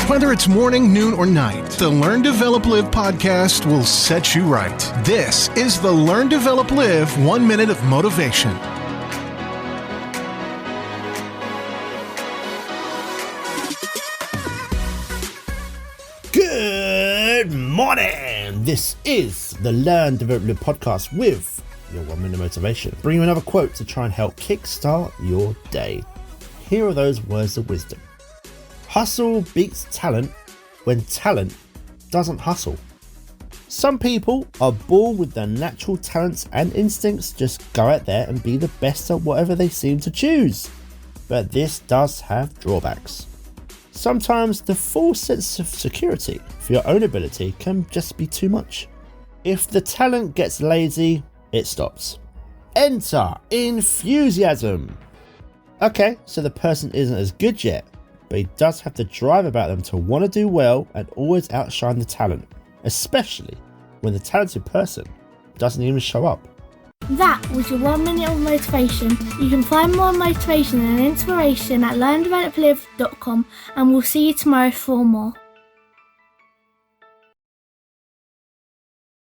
Whether it's morning, noon, or night, the Learn, Develop, Live podcast will set you right. This is the Learn, Develop, Live 1 Minute of Motivation. Good morning! This is the Learn, Develop, Live podcast with your 1 minute motivation. Bring you another quote to try and help kickstart your day. Here are those words of wisdom. Hustle beats talent when talent doesn't hustle. Some people are born with their natural talents and instincts, just go out there and be the best at whatever they seem to choose. But this does have drawbacks. Sometimes the false sense of security for your own ability can just be too much. If the talent gets lazy, it stops. Enter enthusiasm. Okay, so the person isn't as good yet, but he does have the drive about them to want to do well and always outshine the talent, especially when the talented person doesn't even show up. That was your 1 minute of motivation. You can find more motivation and inspiration at learndeveloplive.com, and we'll see you tomorrow for more.